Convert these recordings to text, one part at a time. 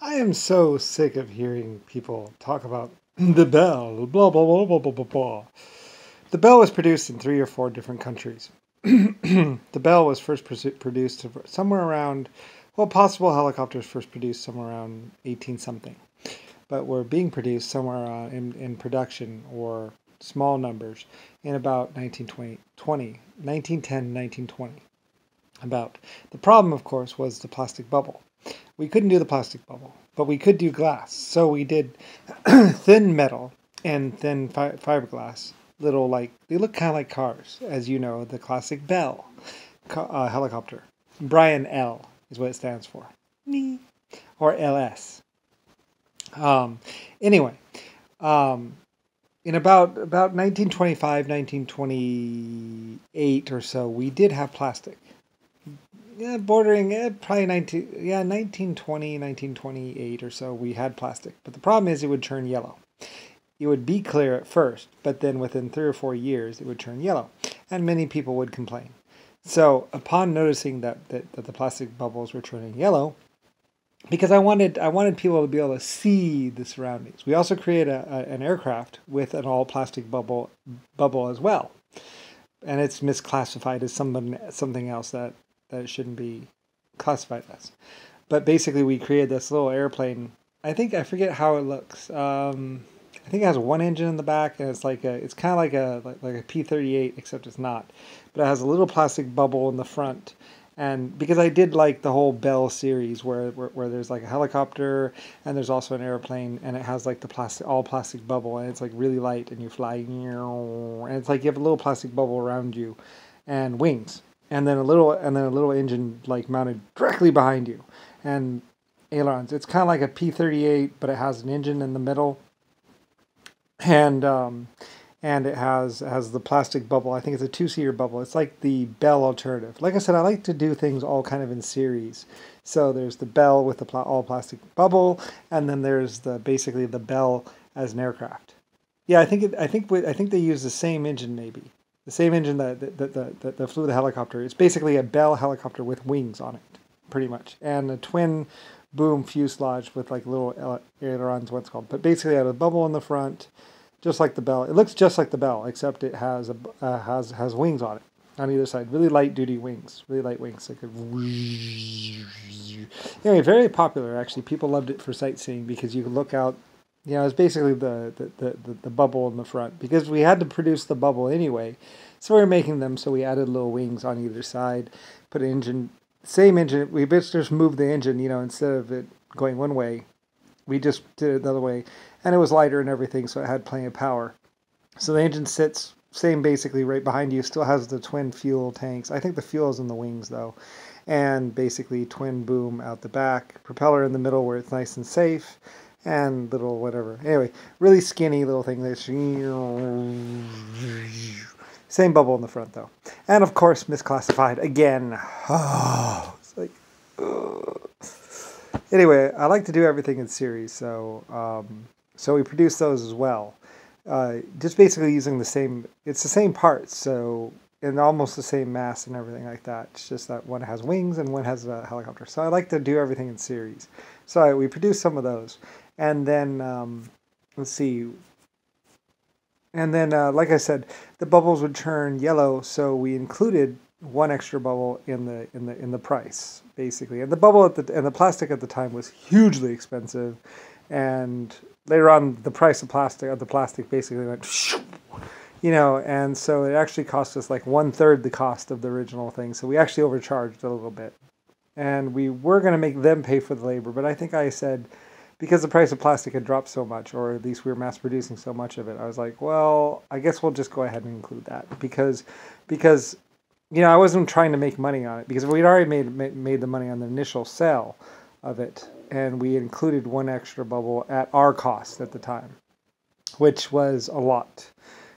I am so sick of hearing people talk about the bell, blah, blah, blah, blah, blah, blah, blah. The bell was produced in 3 or 4 different countries. The bell was first produced somewhere around, well, possible helicopters first produced somewhere around 18 something, but were being produced somewhere in production or small numbers in about 1910, 1920. About. The problem, of course, was the plastic bubble. We couldn't do the plastic bubble, but we could do glass. So we did thin metal and thin fiberglass. Little, like, they look kind of like cars, as you know, the classic Bell helicopter. Brian L is what it stands for. Me. Or LS. Anyway, in about 1925, 1928 or so, we did have plastic. Yeah, bordering probably 1920, 1928 or so, we had plastic. But the problem is it would turn yellow. It would be clear at first, but then within 3 or 4 years, it would turn yellow. And many people would complain. So upon noticing that the plastic bubbles were turning yellow, because I wanted people to be able to see the surroundings. We also created an aircraft with an all plastic bubble as well. And it's misclassified as something else that it shouldn't be classified as. But basically we created this little airplane. I forget how it looks. I think it has one engine in the back, and it's kind of like a P-38, except it's not. But it has a little plastic bubble in the front. And because I did like the whole Bell series where there's like a helicopter and there's also an airplane, and it has like the all plastic bubble, and it's like really light, and you fly, and it's like you have a little plastic bubble around you and wings. And then a little engine like mounted directly behind you, and ailerons. It's kind of like a P-38, but it has an engine in the middle, and it has the plastic bubble. I think it's a 2-seater bubble. It's like the Bell alternative. Like I said, I like to do things all kind of in series. So there's the Bell with the all plastic bubble, and then there's basically the Bell as an aircraft. Yeah, I think they use the same engine maybe. The same engine that flew the helicopter. It's basically a Bell helicopter with wings on it, pretty much. And a twin boom fuselage with like little ailerons, what's called. But basically it had a bubble in the front, just like the Bell. It looks just like the Bell, except it has has wings on it on either side. Really light duty wings. Really light wings. Like anyway, very popular actually. People loved it for sightseeing because you could look out. You know, it's basically the bubble in the front, because we had to produce the bubble anyway. So we were making them, so we added little wings on either side, put an engine, same engine. We just moved the engine, you know, instead of it going one way, we just did it the other way. And it was lighter and everything, so it had plenty of power. So the engine sits, same basically right behind you, still has the twin fuel tanks. I think the fuel is in the wings though. And basically twin boom out the back, propeller in the middle where it's nice and safe. And little whatever. Anyway, really skinny little thing. Same bubble in the front though. And of course, misclassified again. Oh, it's like, ugh. Anyway, I like to do everything in series, so we produce those as well. Just basically using it's the same parts, so and almost the same mass and everything like that. It's just that one has wings and one has a helicopter. So I like to do everything in series. So we produce some of those. And then, let's see. And then, like I said, the bubbles would turn yellow, so we included one extra bubble in the price, basically. And the bubble and the plastic at the time was hugely expensive. And later on, the price of the plastic basically went, you know. And so it actually cost us like 1/3 the cost of the original thing. So we actually overcharged a little bit. And we were going to make them pay for the labor, but I think I said, because the price of plastic had dropped so much, or at least we were mass producing so much of it, I was like, well, I guess we'll just go ahead and include that, because you know, I wasn't trying to make money on it, because we'd already made the money on the initial sale of it, and we included one extra bubble at our cost at the time, which was a lot,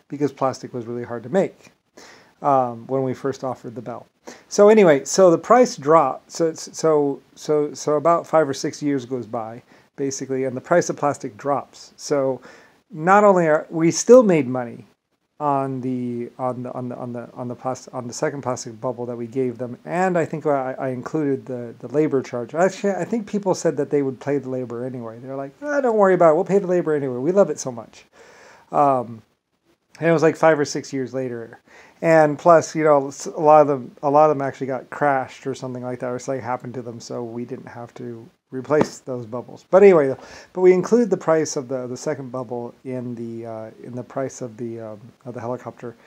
because plastic was really hard to make when we first offered the Bell. So anyway, so the price dropped. So about 5 or 6 years goes by, basically, and the price of plastic drops. So not only we still made money, on the second plastic bubble that we gave them, and I think I included the labor charge. Actually, I think people said that they would pay the labor anyway. They're like, don't worry about it. We'll pay the labor anyway. We love it so much. And it was like 5 or 6 years later. And plus, a lot of them actually got crashed or something like that, or something happened to them, so we didn't have to replace those bubbles. But anyway, we include the price of the second bubble in the price of the helicopter,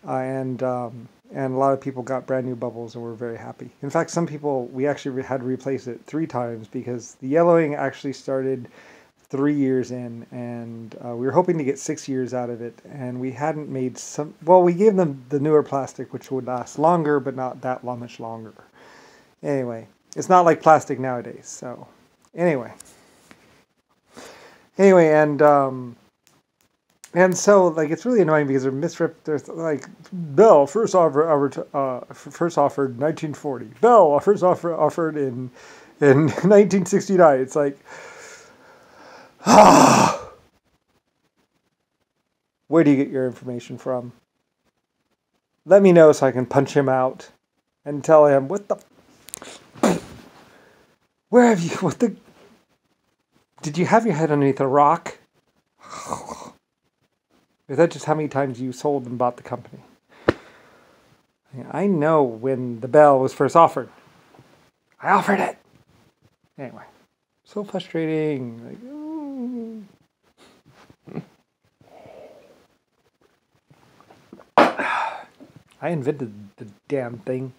and a lot of people got brand new bubbles and were very happy. In fact, some people, we actually had to replace it 3 times because the yellowing actually started 3 years in, and we were hoping to get 6 years out of it, and we hadn't made some. Well, we gave them the newer plastic, which would last longer, but not that much longer. Anyway, it's not like plastic nowadays. So, anyway, and so like it's really annoying because they're There's like Bell first offered 1940. Bell first offered in 1969. It's like. Where do you get your information from? Let me know so I can punch him out and tell him, what the... Where have you... Did you have your head underneath a rock? Is that just how many times you sold and bought the company? I know when the Bell was first offered. I offered it! Anyway. So frustrating. Like, I invented the damn thing.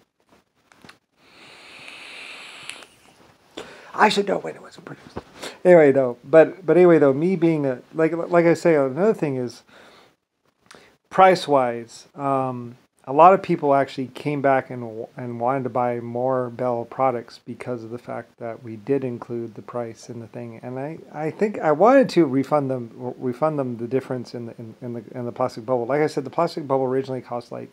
I should know when it was produced. Anyway, though, me being like I say, another thing is price-wise. A lot of people actually came back and wanted to buy more Bell products because of the fact that we did include the price in the thing, and I think I wanted to refund them the difference in the plastic bubble. Like I said, the plastic bubble originally cost like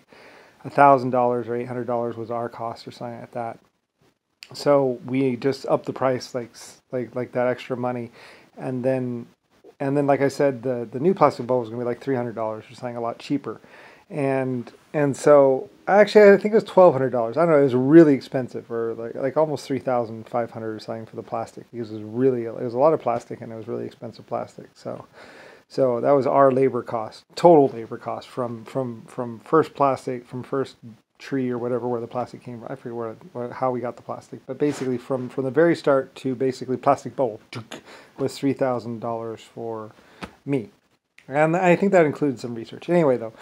$1,000 or $800 was our cost or something like that. So we just upped the price like that extra money, and then like I said, the new plastic bubble was gonna be like $300 or something a lot cheaper. And so actually I think it was $1,200. I don't know, it was really expensive, or like almost $3,500 or something for the plastic, because it was a lot of plastic and it was really expensive plastic. So that was our labor cost, total labor cost from first plastic, from first tree or whatever, where the plastic came from. I forget how we got the plastic, but basically from the very start to basically plastic bowl was $3,000 for me. And I think that includes some research. Anyway, though,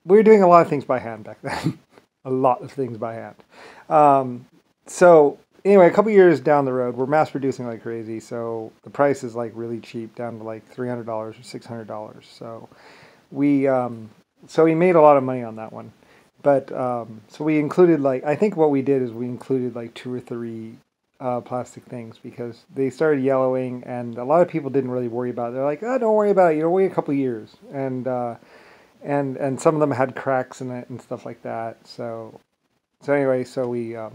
we were doing a lot of things by hand back then. A lot of things by hand. So anyway, a couple years down the road, we're mass producing like crazy. So the price is like really cheap, down to like $300 or $600. So we made a lot of money on that one. But so we included I think what we did is we included like 2 or 3 plastic things, because they started yellowing, and a lot of people didn't really worry about it. They're like, don't worry about it. Wait a couple of years. And some of them had cracks in it and stuff like that. So anyway, so we it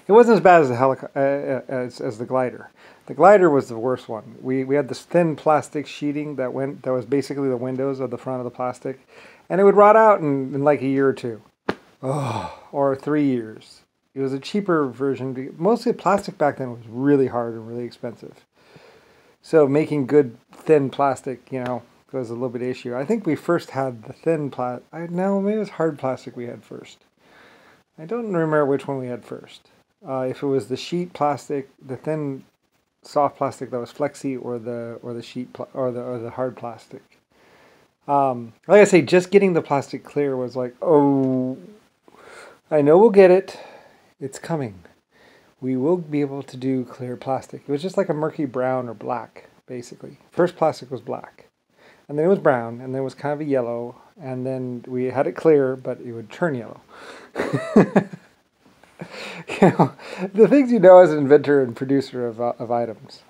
wasn't as bad as the as the glider. The glider was the worst one. We had this thin plastic sheeting that was basically the windows of the front of the plastic, and it would rot out in like a year or 2, or 3 years. It was a cheaper version. Mostly plastic back then was really hard and really expensive. So making good thin plastic, was a little bit of issue. I think we first had the thin plastic. No, maybe it was hard plastic we had first. I don't remember which one we had first. If it was the sheet plastic, the thin, soft plastic that was flexy, or the sheet or the hard plastic. Like I say, just getting the plastic clear was like, oh, I know we'll get it. It's coming. We will be able to do clear plastic. It was just like a murky brown or black, basically. First plastic was black, and then it was brown, and then it was kind of a yellow, and then we had it clear, but it would turn yellow. The things you know as an inventor and producer of items.